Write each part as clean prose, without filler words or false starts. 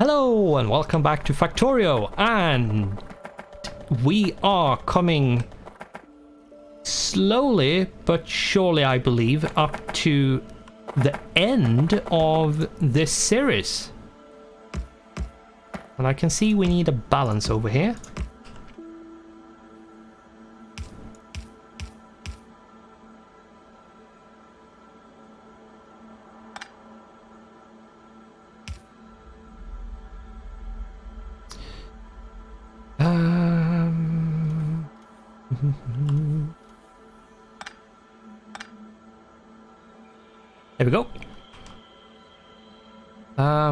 Hello and welcome back to Factorio, and we are coming slowly but surely, I believe, up to the end of this series. And I can see we need a balance over here. There we go.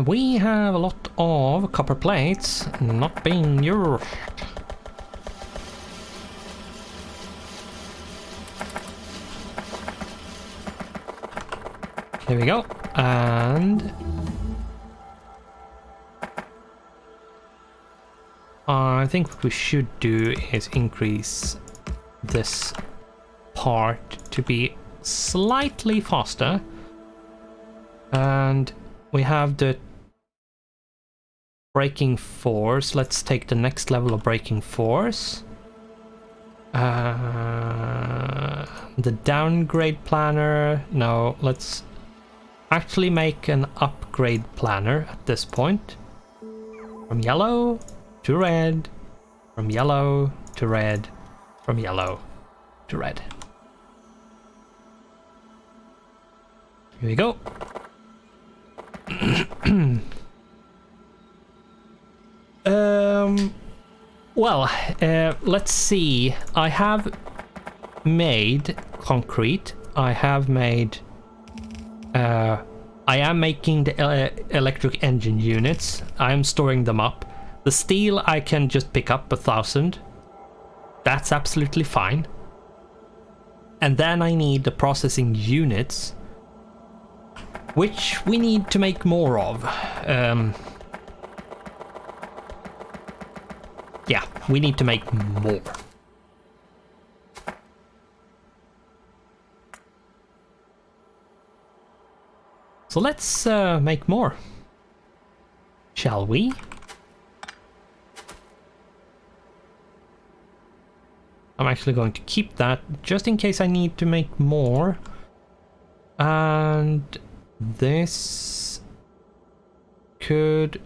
We have a lot of copper plates not being used. There we go. And I think what we should do is increase this part to be slightly faster. And we have the braking force. Let's take the next level of braking force. The downgrade planner. No, let's actually make an upgrade planner at this point. From yellow to red. From yellow to red. From yellow to red. Here we go. Let's see. I have made concrete. I have made I am making the electric engine units. I am storing them up. The steel I can just pick up 1,000. That's absolutely fine. And then I need the processing units, which we need to make more of. Yeah, we need to make more. So let's make more, shall we? I'm actually going to keep that just in case I need to make more. And this could...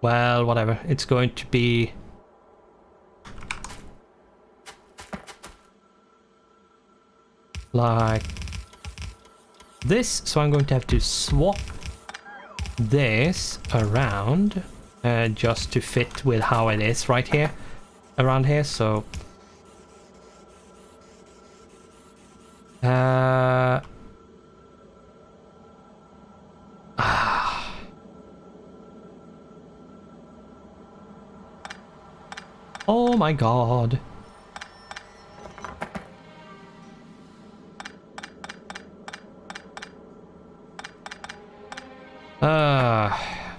well, whatever. It's going to be... like this. So I'm going to have to swap this around just to fit with how it is right here, around here. So oh my god.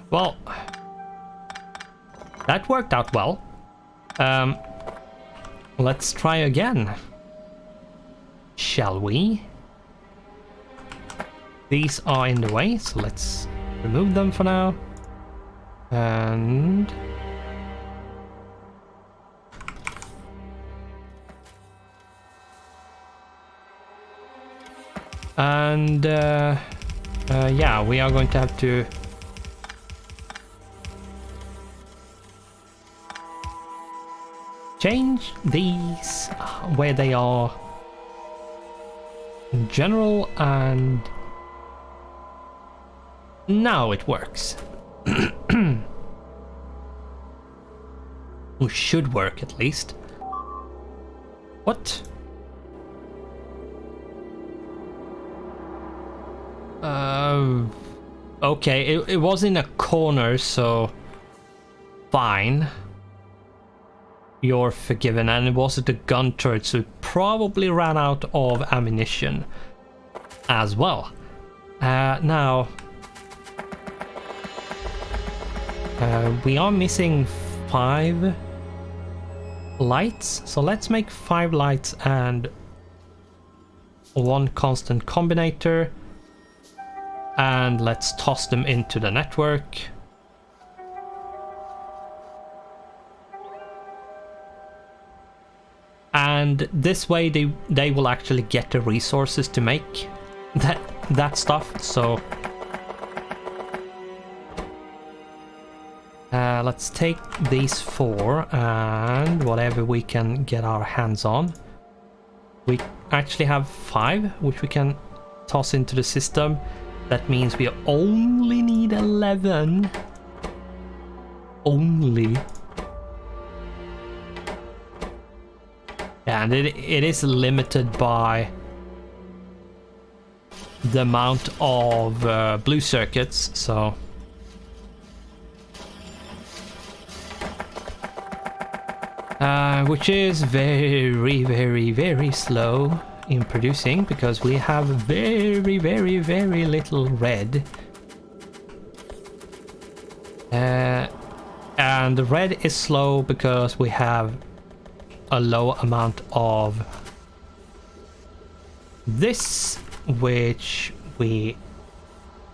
Well, that worked out well. Let's try again, shall we? These are in the way, so let's remove them for now. And yeah, we are going to have to change these where they are in general, and now it works. Or should work at least. What? Okay, it was in a corner, so fine. You're forgiven, and it wasn't a gun turret, so it probably ran out of ammunition as well. Now, we are missing 5 lights, so let's make 5 lights and 1 constant combinator. And let's toss them into the network. And this way they will actually get the resources to make that stuff. So let's take these 4 and whatever we can get our hands on. We actually have 5 which we can toss into the system. That means we only need 11. Only. And it is limited by the amount of blue circuits, so which is very, very, very slow in producing because we have very, very, very little red. And the red is slow because we have a low amount of this, which we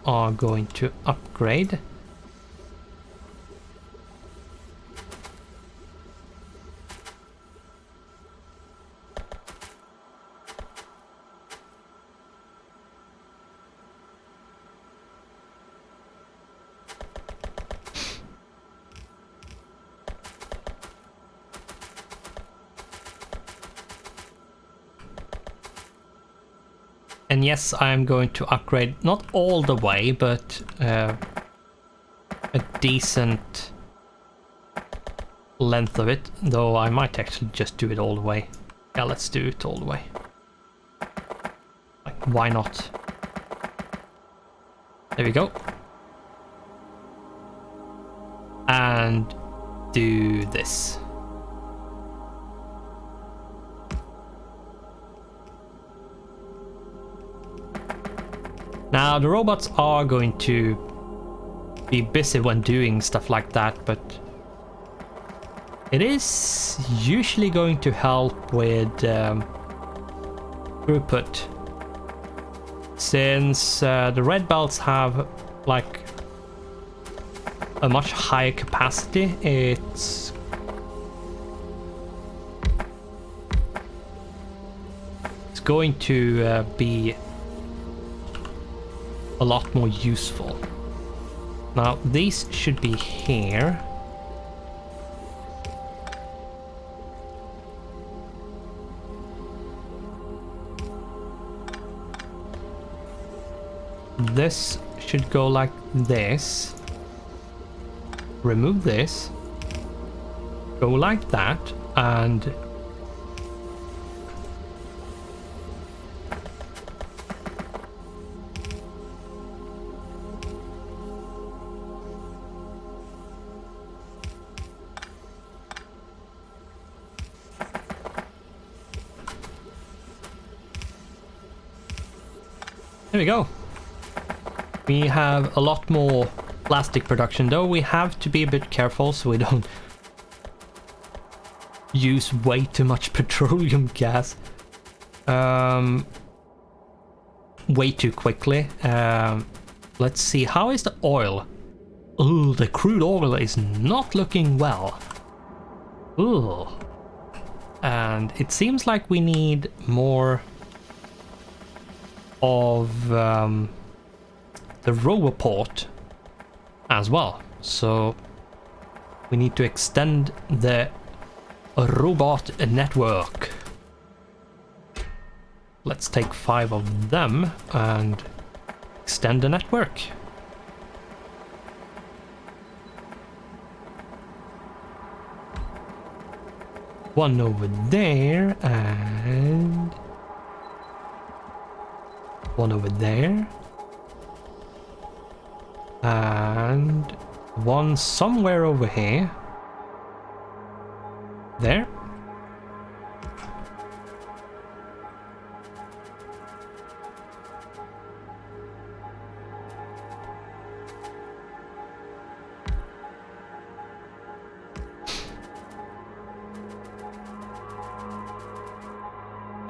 are going to upgrade. And yes, I'm going to upgrade, not all the way, but a decent length of it, though I might actually just do it all the way. Yeah, let's do it all the way. Like, why not? There we go. And do this. Now, the robots are going to be busy when doing stuff like that, but it is usually going to help with throughput. Since the red belts have like a much higher capacity, it's going to be a lot more useful. Now these should be here. This should go like this. Remove this. Go like that, and there we go. We have a lot more plastic production, though we have to be a bit careful so we don't use way too much petroleum gas way too quickly. Let's see, how is the oil? Oh, the crude oil is not looking well. Ooh. And it seems like we need more of the roboport as well, so we need to extend the robot network. Let's take 5 of them and extend the network. One over there and one over there. And one somewhere over here. There.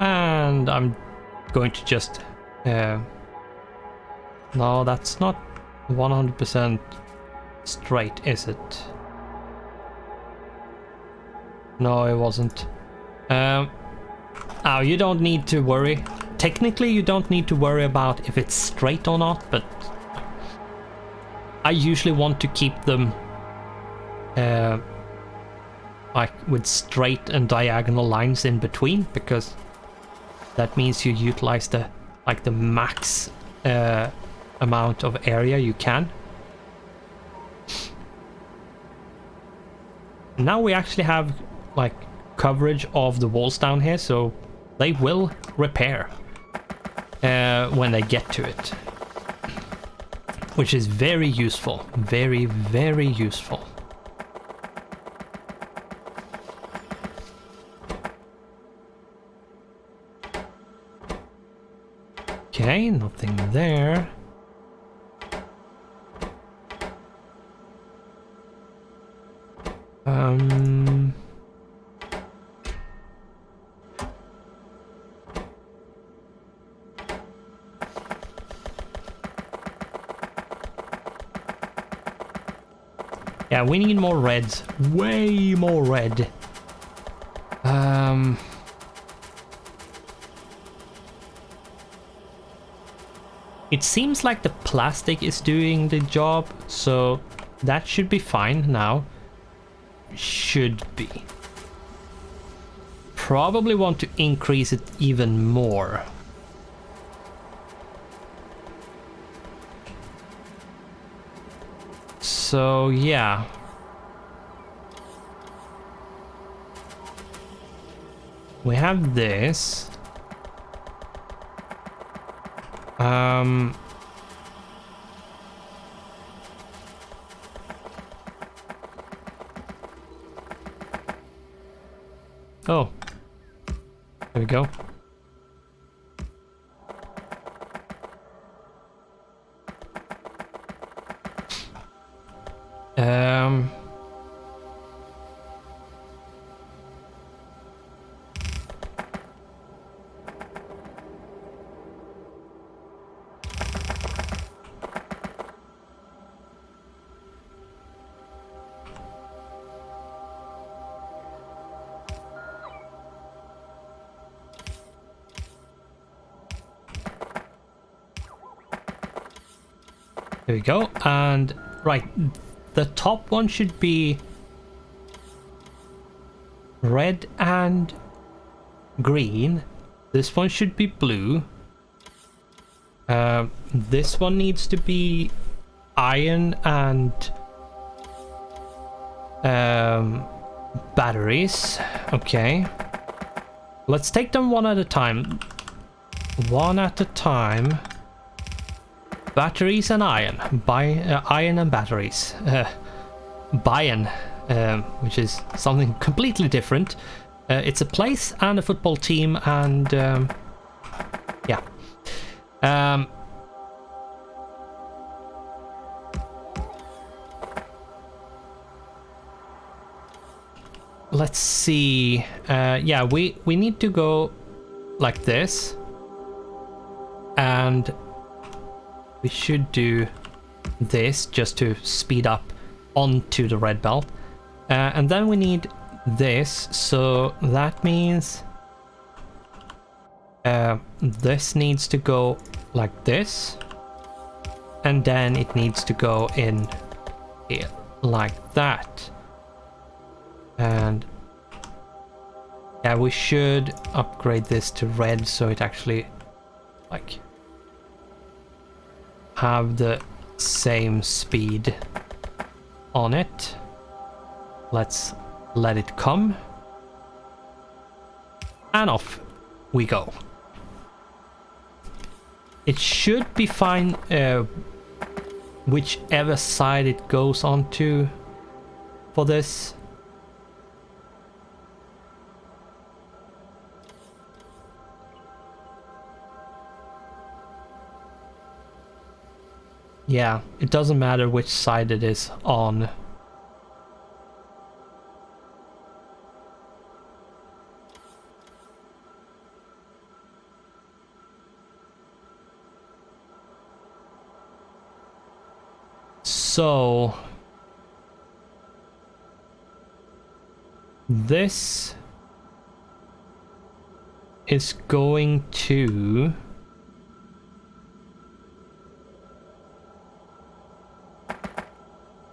And I'm going to just No, that's not 100% straight, is it? No, it wasn't. Oh, you don't need to worry. Technically, you don't need to worry about if it's straight or not, but I usually want to keep them like with straight and diagonal lines in between, because that means you utilize the max amount of area you can. Now we actually have like coverage of the walls down here, so they will repair when they get to it, which is very useful. Very, very useful. Okay, nothing there. Yeah, we need more reds. Way more red. It seems like the plastic is doing the job, so that should be fine now. Should be. Probably want to increase it even more. So yeah. We have this. Oh. There we go. There we go. And right, the top one should be red and green. This one should be blue. This one needs to be iron and batteries. Okay. Let's take them one at a time. One at a time. Batteries and iron. Iron and batteries. Bayern, which is something completely different. It's a place and a football team, and yeah. Let's see. Yeah, we need to go like this, and we should do this just to speed up onto the red belt. And then we need this, so that means this needs to go like this, and then it needs to go in here like that. And yeah, we should upgrade this to red so it actually like have the same speed on it. Let's let it come, and off we go. It should be fine whichever side it goes onto for this. Yeah, it doesn't matter which side it is on. So this is going to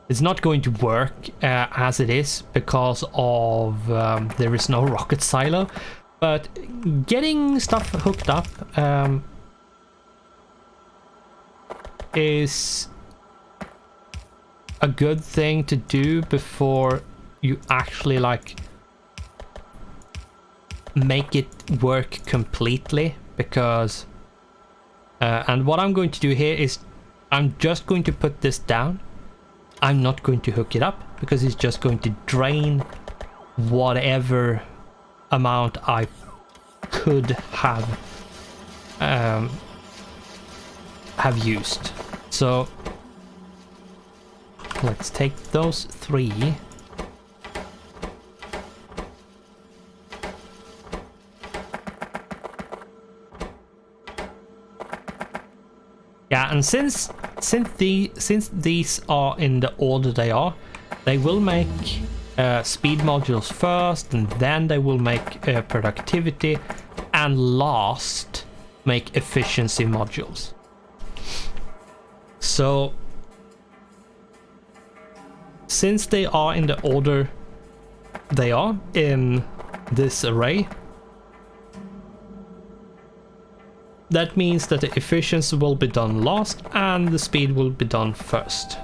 it's not going to work as it is because of there is no rocket silo, but getting stuff hooked up is a good thing to do before you actually like make it work completely, because and what I'm going to do here is I'm just going to put this down. I'm not going to hook it up because it's just going to drain whatever amount I could have used. So let's take those 3. Yeah, and since these are in the order they are, they will make speed modules first, and then they will make productivity, and last make efficiency modules. So since they are in the order they are in this array, that means that the efficiency will be done last and the speed will be done first.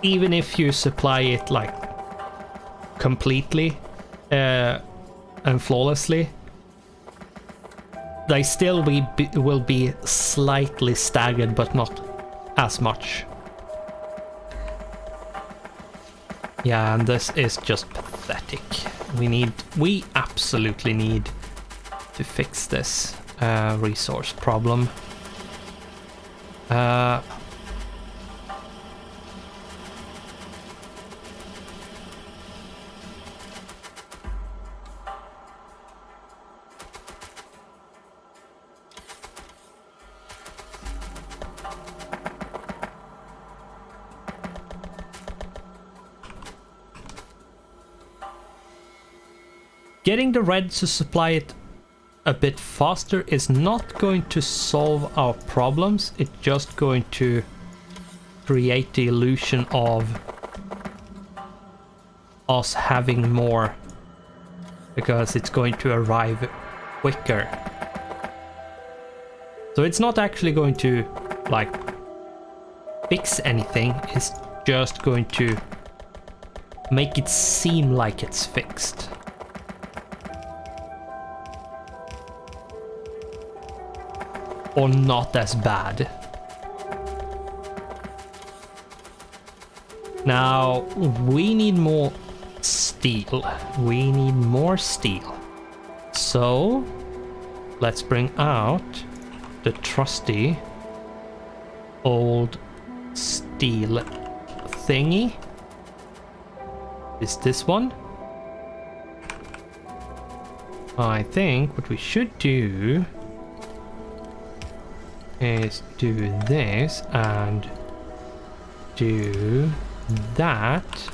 Even if you supply it like completely and flawlessly, they still will be slightly staggered, but not as much. Yeah, and this is just pathetic. We absolutely need to fix this resource problem. Getting the red to supply it a bit faster is not going to solve our problems. It's just going to create the illusion of us having more, because it's going to arrive quicker. So it's not actually going to like fix anything. It's just going to make it seem like it's fixed. Or not as bad. Now, we need more steel. We need more steel. So, let's bring out the trusty old steel thingy. Is this one? I think what we should do is do this and do that,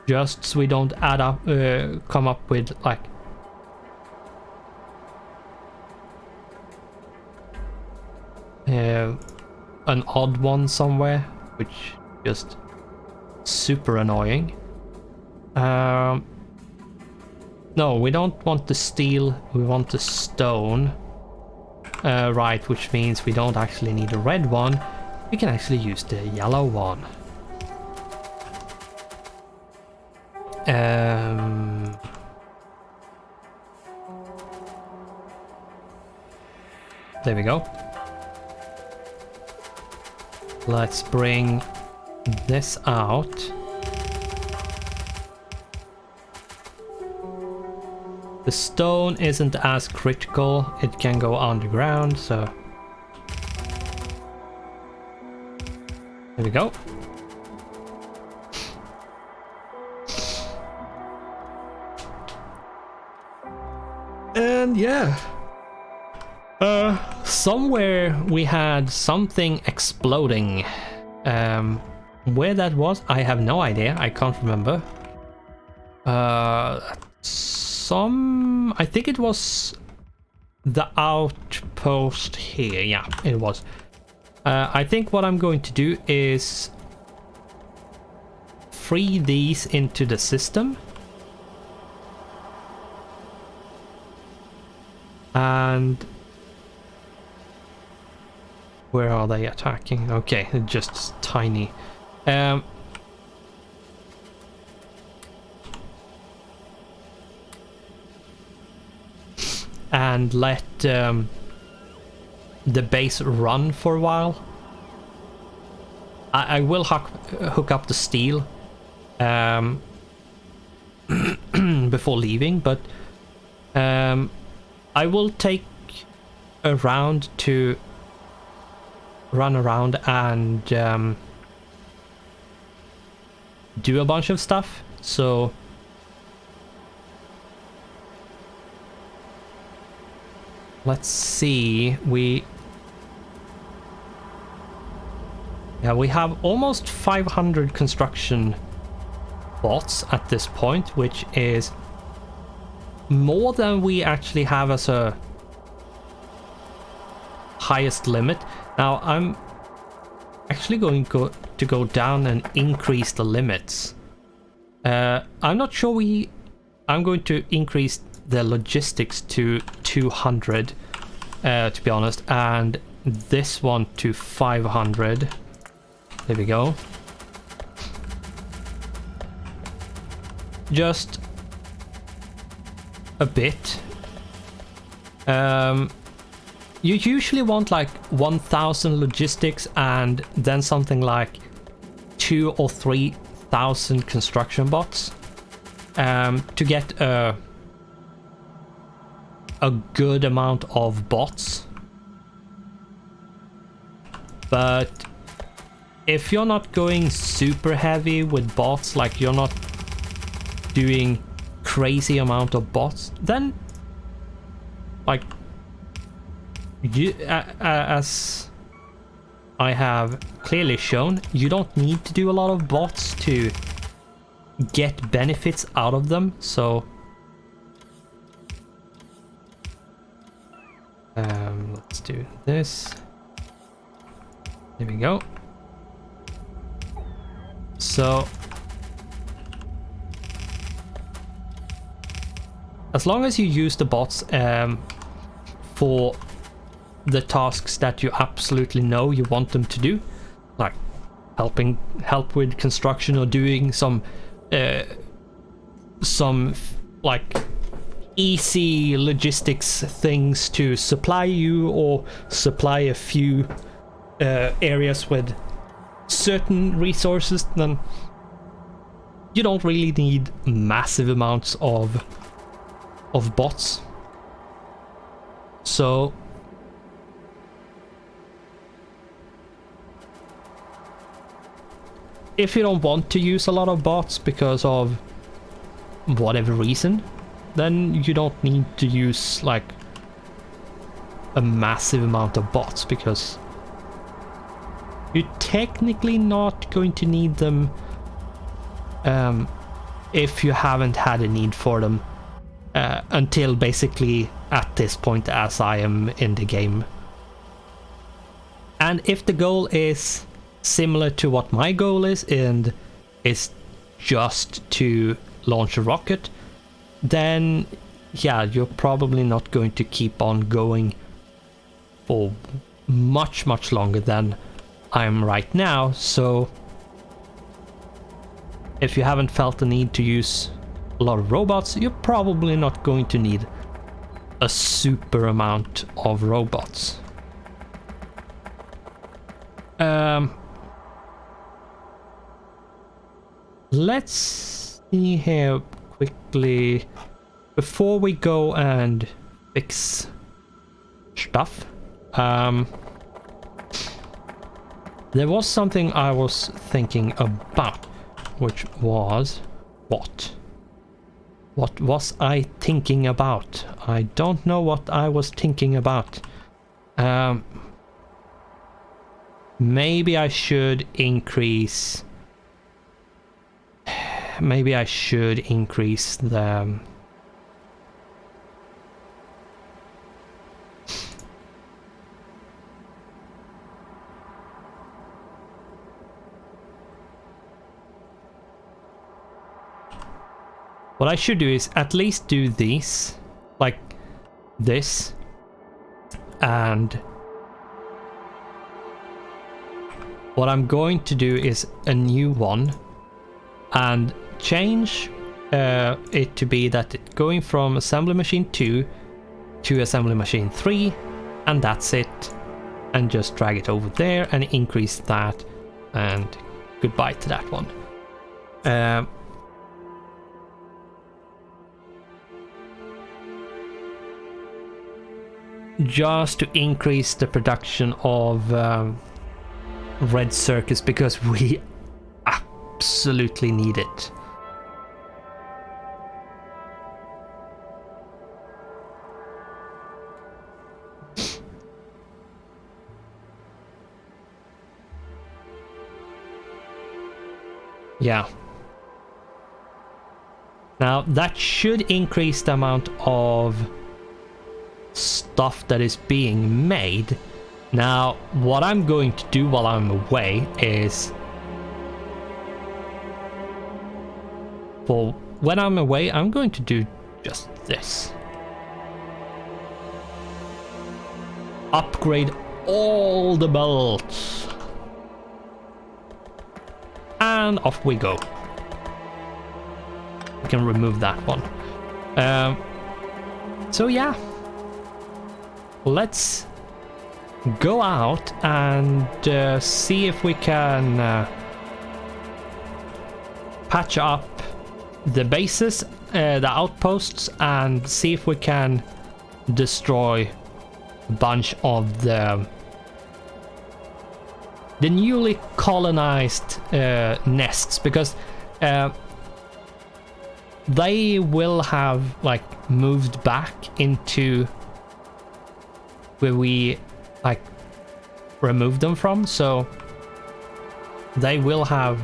just so we don't add up come up with like an odd one somewhere, which just super annoying. No, we don't want the steel, we want the stone. Right, which means we don't actually need a red one. We can actually use the yellow one. There we go. Let's bring this out. The stone isn't as critical, it can go underground, so there we go. And yeah. Somewhere we had something exploding. Where that was, I have no idea. I can't remember. I think it was the outpost here. Yeah, it was. I think what I'm going to do is free these into the system. And where are they attacking? Okay, just tiny. And let the base run for a while. I will hook up the steel before leaving, but I will take a round to run around and do a bunch of stuff. So let's see, we have almost 500 construction bots at this point, which is more than we actually have as a highest limit. Now I'm actually going to go down and increase the limits. I'm not sure I'm going to increase the logistics to 200 to be honest, and this one to 500. There we go. Just a bit. You usually want like 1,000 logistics and then something like 2,000 or 3,000 construction bots to get a good amount of bots. But if you're not going super heavy with bots, like you're not doing crazy amount of bots, then like as I have clearly shown, you don't need to do a lot of bots to get benefits out of them. So let's do this. There we go. So as long as you use the bots for the tasks that you absolutely know you want them to do, like help with construction or doing some like easy logistics things to supply you or supply a few areas with certain resources, then you don't really need massive amounts of bots. So if you don't want to use a lot of bots because of whatever reason, then you don't need to use like a massive amount of bots, because you're technically not going to need them if you haven't had a need for them until basically at this point as I am in the game. And if the goal is similar to what my goal is, and is just to launch a rocket, then yeah, you're probably not going to keep on going for much longer than I'm right now. So if you haven't felt the need to use a lot of robots, you're probably not going to need a super amount of robots. Let's see here quickly before we go and fix stuff. There was something I was thinking about, which was what What was I thinking about? I don't know what I was thinking about. Maybe I should increase... Maybe I should increase the... What I should do is at least do these, like this, and what I'm going to do is a new one and change it to be that going from assembly machine 2 to assembly machine 3, and that's it, and just drag it over there and increase that, and goodbye to that one. Just to increase the production of Red Circus, because we absolutely need it. Yeah. Now that should increase the amount of stuff that is being made. Now what I'm going to do while I'm away is, for when I'm away, I'm going to do just this. Upgrade all the belts. And off we go. We can remove that one. So yeah. Let's go out and see if we can patch up the bases, the outposts, and see if we can destroy a bunch of the newly colonized nests, because they will have like moved back into where we like removed them from, so they will have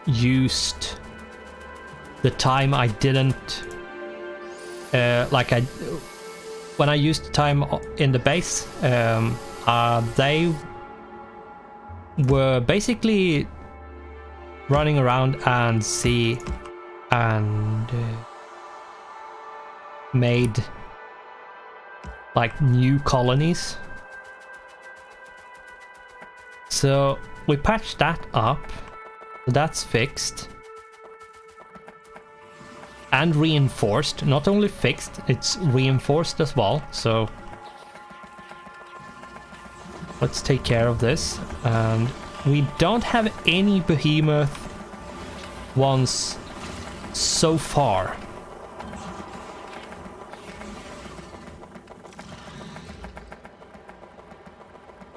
used the time I didn't when I used the time in the base. They were basically running around and made like new colonies. So we patched that up, so that's fixed and reinforced. Not only fixed, it's reinforced as well. So let's take care of this. And we don't have any behemoth ones so far.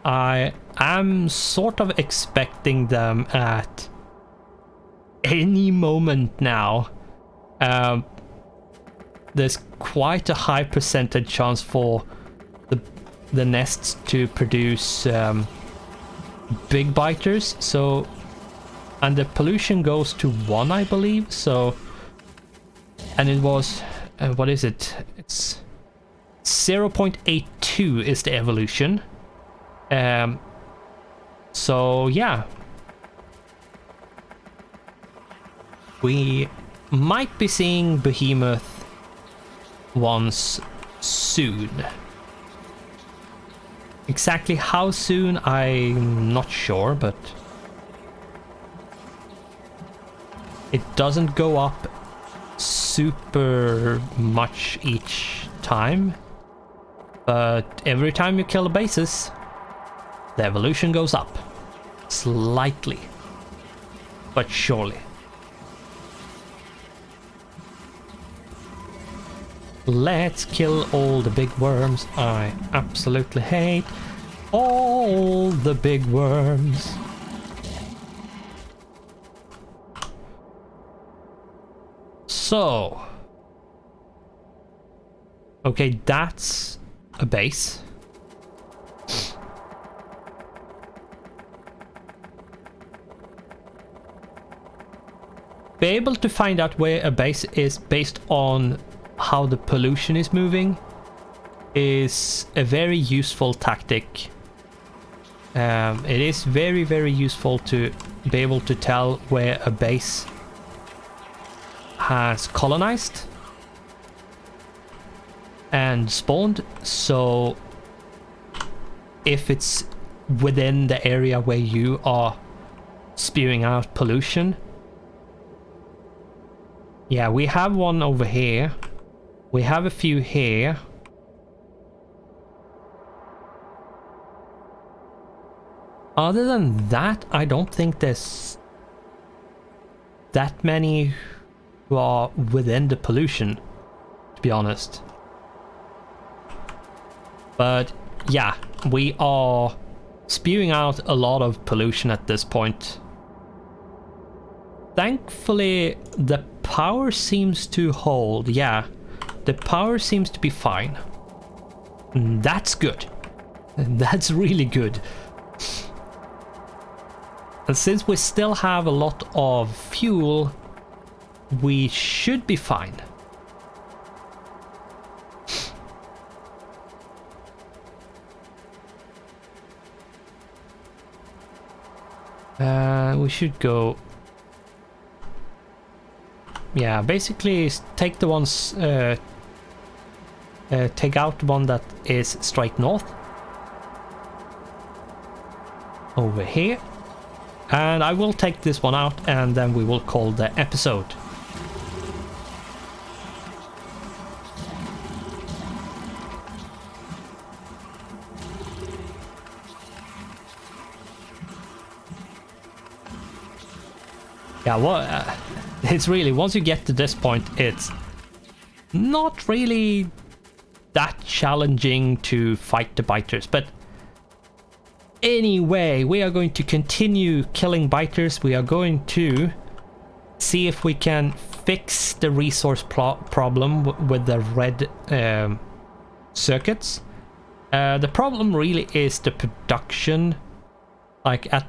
I am sort of expecting them at any moment now. There's quite a high percentage chance for the nests to produce big biters. So, and the pollution goes to 1, I believe. So, and it was what is it? It's 0.82 is the evolution. So yeah, we might be seeing behemoth ones soon. Exactly how soon, I'm not sure, but it doesn't go up super much each time, but every time you kill a basis, the evolution goes up. Slightly, but surely. Let's kill all the big worms. I absolutely hate all the big worms. So... Okay, that's a base. Be able to find out where a base is based on how the pollution is moving is a very useful tactic. It is very, very useful to be able to tell where a base has colonized and spawned. So if it's within the area where you are spewing out pollution. Yeah, we have one over here. We have a few here. Other than that, I don't think there's that many who are within the pollution, to be honest. But yeah, we are spewing out a lot of pollution at this point. Thankfully, the power seems to hold. Yeah, the power seems to be fine. That's good. That's really good. And since we still have a lot of fuel, we should be fine. We should go... Yeah, basically take the ones... take out the one that is straight north. Over here. And I will take this one out and then we will call the episode. Yeah, well, it's really, once you get to this point, it's not really that challenging to fight the biters, but anyway, we are going to continue killing biters. We are going to see if we can fix the resource problem with the red circuits. The problem really is the production, like at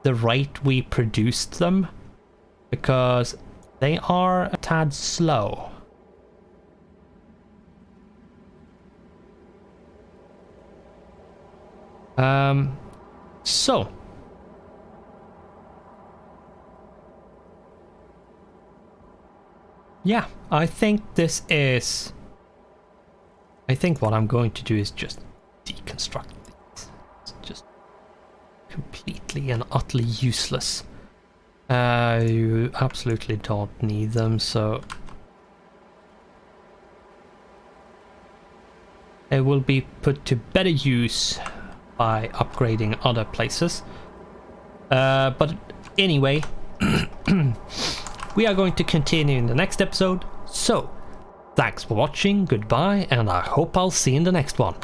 the rate we produced them, because they are a tad slow. So yeah, I think this is... I think what I'm going to do is just deconstruct these. It's just completely and utterly useless. You absolutely don't need them, so it will be put to better use by upgrading other places. But anyway, we are going to continue in the next episode. So, thanks for watching, goodbye, and I hope I'll see you in the next one.